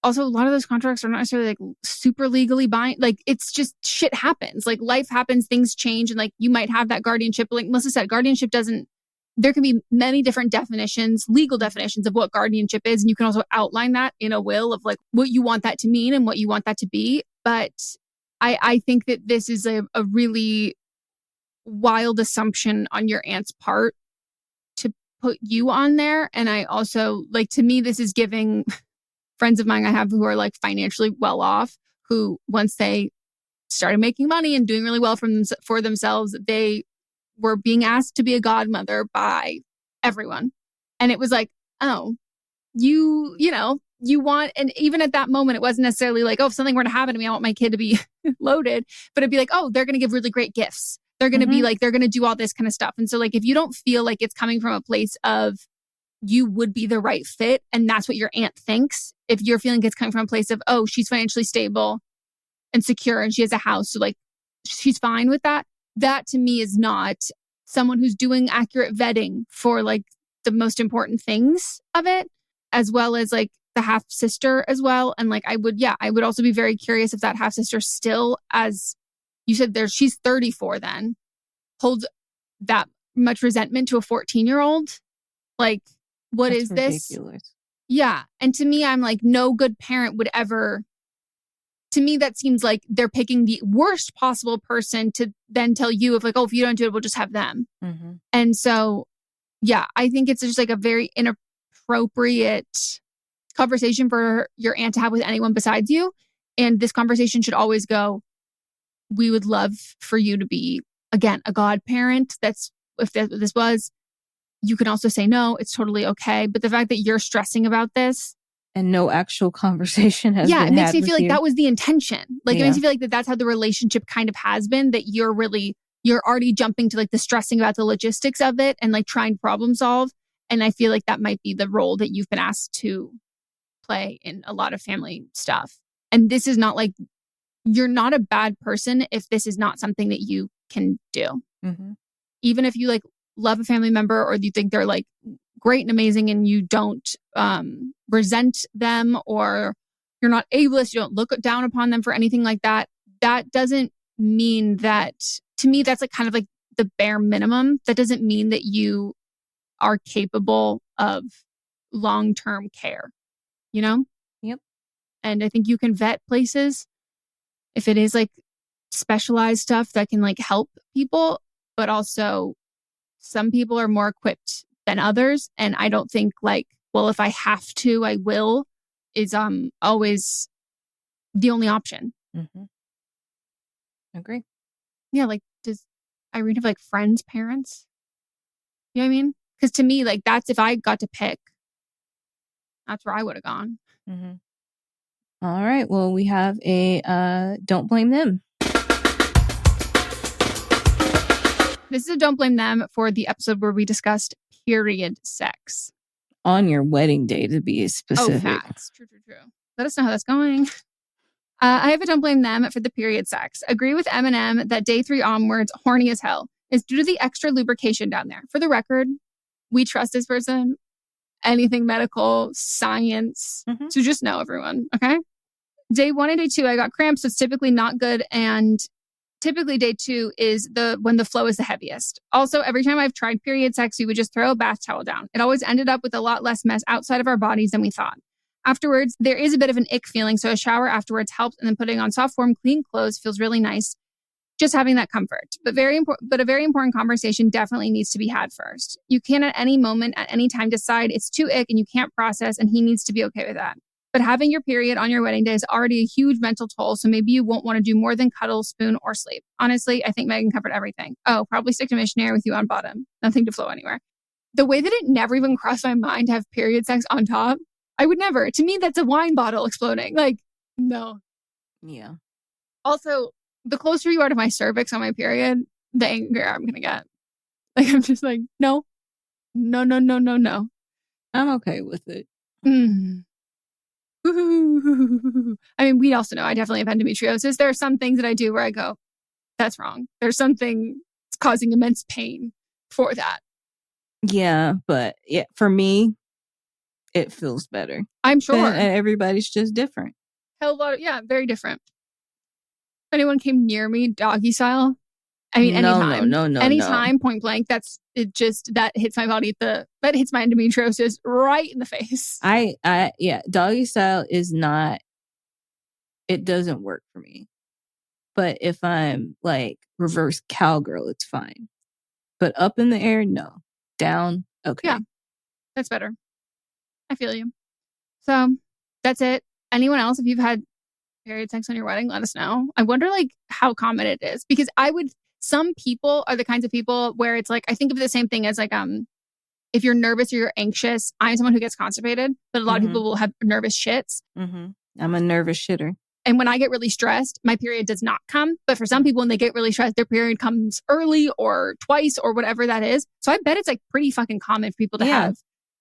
also, a lot of those contracts are not necessarily like super legally binding. Like, it's just shit happens. Like, life happens, things change, and like you might have that guardianship. Like Melissa said, guardianship doesn't. There can be many different definitions, legal definitions of what guardianship is, and you can also outline that in a will of like what you want that to mean and what you want that to be. But I think that this is a really wild assumption on your aunt's part to put you on there. And I also like, to me, this is giving friends of mine I have who are like financially well off, who once they started making money and doing really well for themselves, they were being asked to be a godmother by everyone. And it was like, oh, you know, you want, and even at that moment, it wasn't necessarily like, oh, if something were to happen to me, I want my kid to be loaded, but it'd be like, oh, they're going to give really great gifts. They're going to be like, they're going to do all this kind of stuff. And so like, if you don't feel like it's coming from a place of you would be the right fit, and that's what your aunt thinks, if you're feeling it's coming from a place of, oh, she's financially stable and secure and she has a house, so like she's fine with that, that to me is not someone who's doing accurate vetting for like the most important things of it, as well as like the half sister as well. And like, I would also be very curious if that half sister still, as you said, she's 34 then, holds that much resentment to a 14-year-old. Like, what That's is this? ridiculous. Yeah. And to me, I'm like, no good parent would ever. To me, that seems like they're picking the worst possible person to then tell you if like, oh, if you don't do it, we'll just have them. Mm-hmm. And so, yeah, I think it's just like a very inappropriate conversation for your aunt to have with anyone besides you. And this conversation should always go, we would love for you to be, again, a godparent. That's if this was, you can also say no, it's totally okay. But the fact that you're stressing about this, and no actual conversation has been it makes had me with feel like you. that was the intention. Like, Yeah. it makes me feel like that's how the relationship kind of has been, that you're already jumping to like the stressing about the logistics of it and like trying to problem solve. And I feel like that might be the role that you've been asked to play in a lot of family stuff. And this is not like, you're not a bad person if this is not something that you can do. Mm-hmm. Even if you like love a family member or you think they're like great and amazing and you don't resent them, or you're not ableist, you don't look down upon them for anything like that. That doesn't mean that, to me, that's like kind of like the bare minimum. That doesn't mean that you are capable of long-term care, you know? Yep. And I think you can vet places if it is like specialized stuff that can like help people, but also some people are more equipped than others. And I don't think like, well, if I have to, I will, is always the only option. Mm-hmm. Agree. Yeah, like, does Irene have like friends' parents? You know what I mean? Because to me, like, that's, if I got to pick, that's where I would have gone. Mm-hmm. All right. Well, we have a don't blame them. This is a don't blame them for the episode where we discussed period sex. On your wedding day, to be specific. Oh, facts. True. Let us know how that's going. I have a don't blame them for the period sex. Agree with Eminem that day 3 onwards, horny as hell, is due to the extra lubrication down there. For the record, we trust this person. Anything medical, science. Mm-hmm. So just know, everyone, okay? Day 1 and day 2, I got cramps, so it's typically not good. And typically day 2 is when the flow is the heaviest. Also, every time I've tried period sex, we would just throw a bath towel down. It always ended up with a lot less mess outside of our bodies than we thought. Afterwards, there is a bit of an ick feeling, so a shower afterwards helps, and then putting on soft, warm, clean clothes feels really nice. Just having that comfort. But a very important conversation definitely needs to be had first. You can at any moment, at any time, decide it's too ick and you can't process, and he needs to be okay with that. But having your period on your wedding day is already a huge mental toll, so maybe you won't want to do more than cuddle, spoon, or sleep. Honestly, I think Meghan covered everything. Oh, probably stick to missionary with you on bottom. Nothing to flow anywhere. The way that it never even crossed my mind to have period sex on top, I would never. To me, that's a wine bottle exploding. Like, no. Yeah. Also, the closer you are to my cervix on my period, the angrier I'm going to get. Like, I'm just like, no. No. I'm okay with it. I mean, we also know I definitely have endometriosis. There are some things that I do where I go, that's wrong. There's something that's causing immense pain for that. Yeah, but yeah, for me, it feels better. I'm sure. And everybody's just different. Hell of a lot of, very different. If anyone came near me doggy style, I mean, anytime. No. Anytime, point blank, that hits my body that hits my endometriosis right in the face. Yeah, doggy style is not, it doesn't work for me. But if I'm like reverse cowgirl, it's fine. But up in the air, no. Down, okay. Yeah, that's better. I feel you. So that's it. Anyone else, if you've had period sex on your wedding, let us know. I wonder like how common it is, because some people are the kinds of people where it's like, I think of the same thing as like, if you're nervous or you're anxious, I'm someone who gets constipated, but a lot of people will have nervous shits. Mm-hmm. I'm a nervous shitter. And when I get really stressed, my period does not come. But for some people, when they get really stressed, their period comes early or twice or whatever that is. So I bet it's like pretty fucking common for people to have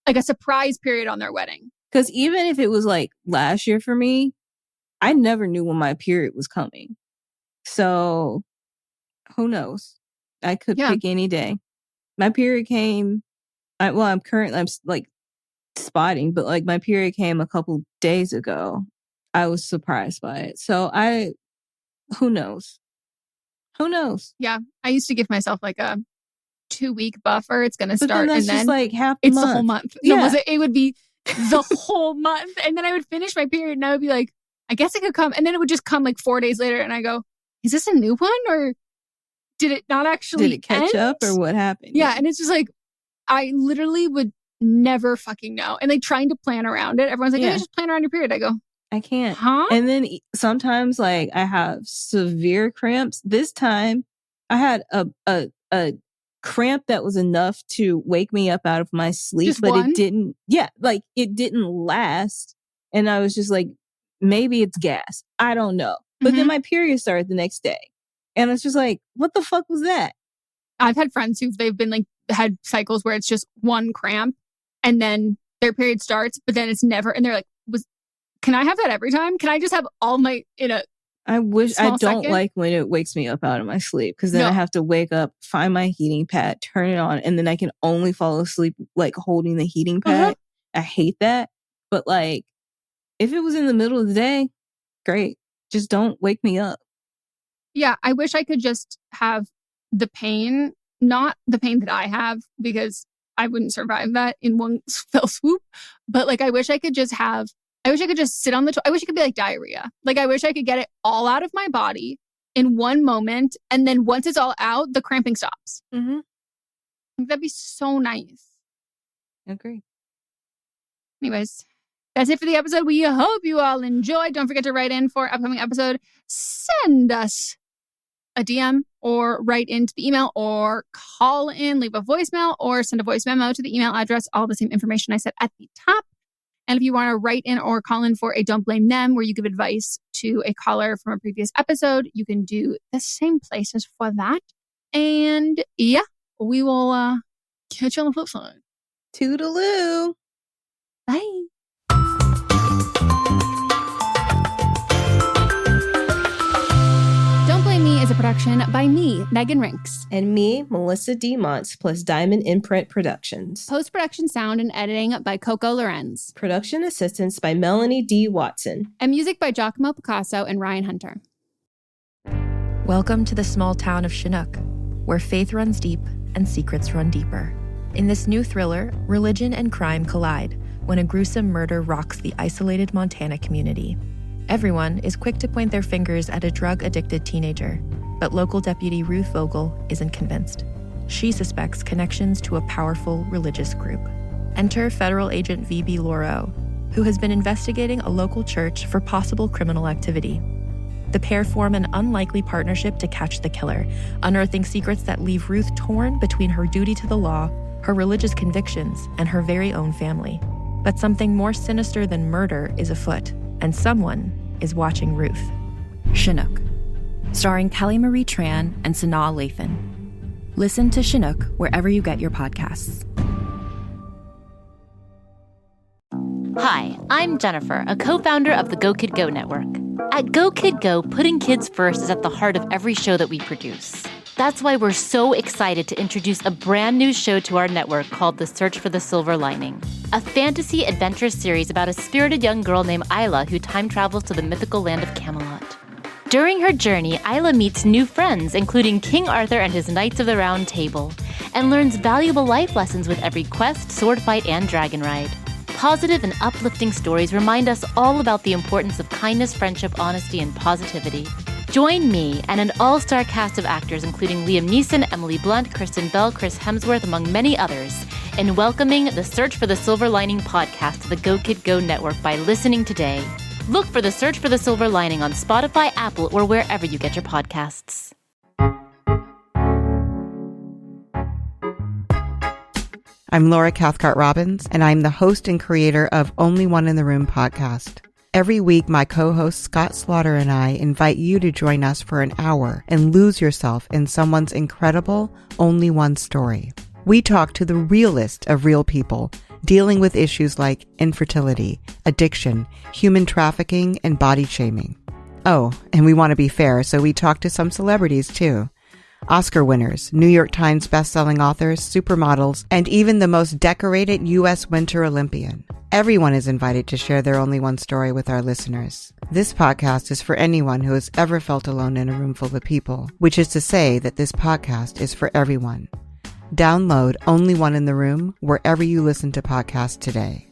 like a surprise period on their wedding. Because even if it was like last year for me, I never knew when my period was coming. So who knows? I could pick any day. My period came. I'm like spotting, but like my period came a couple days ago. I was surprised by it. So who knows? Who knows? Yeah. I used to give myself like a 2-week buffer. It's going to start. Then that's and then just like half it's month. the whole month. Yeah. No, it would be the whole month. And then I would finish my period and I would be like, I guess it could come. And then it would just come like 4 days later. And I go, is this a new one? Or did it not actually Did it catch end? up or what happened? Yeah. And it's just like, I literally would never fucking know. And like trying to plan around it. Everyone's like, yeah, just plan around your period. I go, I can't. Huh? And then sometimes like I have severe cramps. This time I had a cramp that was enough to wake me up out of my sleep, Just but one? it didn't. Yeah, like it didn't last. And I was just like, maybe it's gas. I don't know. But then my period started the next day. And it's just like, what the fuck was that? I've had friends they've been like had cycles where it's just one cramp and then their period starts, but then it's never, and they're like, can I have that every time? Can I just have all my I wish I don't second? like when it wakes me up out of my sleep, because then No. I have to wake up, find my heating pad, turn it on, and then I can only fall asleep like holding the heating pad. I hate that. But like, if it was in the middle of the day, great. Just don't wake me up. Yeah, I wish I could just have the pain, not the pain that I have, because I wouldn't survive that in one fell swoop. But like, I wish I could just sit on the I wish it could be like diarrhea. Like, I wish I could get it all out of my body in one moment. And then once it's all out, the cramping stops. Mm-hmm. That'd be so nice. Agree. Anyways, that's it for the episode. We hope you all enjoyed. Don't forget to write in for upcoming episode. Send us a DM or write into the email or call in, leave a voicemail or send a voice memo to the email address. All the same information I said at the top. And if you want to write in or call in for a Don't Blame Them, where you give advice to a caller from a previous episode, you can do the same places for that. And yeah, we will catch you on the flip side. Toodaloo. Bye. Don't Blame Me is a production by me, Megan Rinks. And me, Melissa D. Montz, plus Diamond Imprint Productions. Post-production sound and editing by Coco Lorenz. Production assistance by Melanie D. Watson. And music by Giacomo Picasso and Ryan Hunter. Welcome to the small town of Chinook, where faith runs deep and secrets run deeper. In this new thriller, religion and crime collide when a gruesome murder rocks the isolated Montana community. Everyone is quick to point their fingers at a drug-addicted teenager, but local deputy Ruth Vogel isn't convinced. She suspects connections to a powerful religious group. Enter federal agent V.B. Lauro, who has been investigating a local church for possible criminal activity. The pair form an unlikely partnership to catch the killer, unearthing secrets that leave Ruth torn between her duty to the law, her religious convictions, and her very own family. But something more sinister than murder is afoot, and someone is watching Ruth. Chinook, starring Kelly Marie Tran and Sanaa Lathan. Listen to Chinook wherever you get your podcasts. Hi, I'm Jennifer, a co-founder of the Go Kid Go Network. At Go Kid Go, putting kids first is at the heart of every show that we produce. That's why we're so excited to introduce a brand new show to our network called The Search for the Silver Lining, a fantasy adventure series about a spirited young girl named Isla who time travels to the mythical land of Camelot. During her journey, Isla meets new friends, including King Arthur and his Knights of the Round Table, and learns valuable life lessons with every quest, sword fight, and dragon ride. Positive and uplifting stories remind us all about the importance of kindness, friendship, honesty, and positivity. Join me and an all-star cast of actors including Liam Neeson, Emily Blunt, Kristen Bell, Chris Hemsworth, among many others, in welcoming the Search for the Silver Lining podcast to the Go Kid Go Network by listening today. Look for the Search for the Silver Lining on Spotify, Apple, or wherever you get your podcasts. I'm Laura Cathcart-Robbins, and I'm the host and creator of Only One in the Room podcast. Every week, my co-host Scott Slaughter and I invite you to join us for an hour and lose yourself in someone's incredible Only One story. We talk to the realest of real people, dealing with issues like infertility, addiction, human trafficking, and body shaming. Oh, and we want to be fair, so we talk to some celebrities too. Oscar winners, New York Times bestselling authors, supermodels, and even the most decorated U.S. Winter Olympian. Everyone is invited to share their only one story with our listeners. This podcast is for anyone who has ever felt alone in a room full of people, which is to say that this podcast is for everyone. Download Only One in the Room wherever you listen to podcasts today.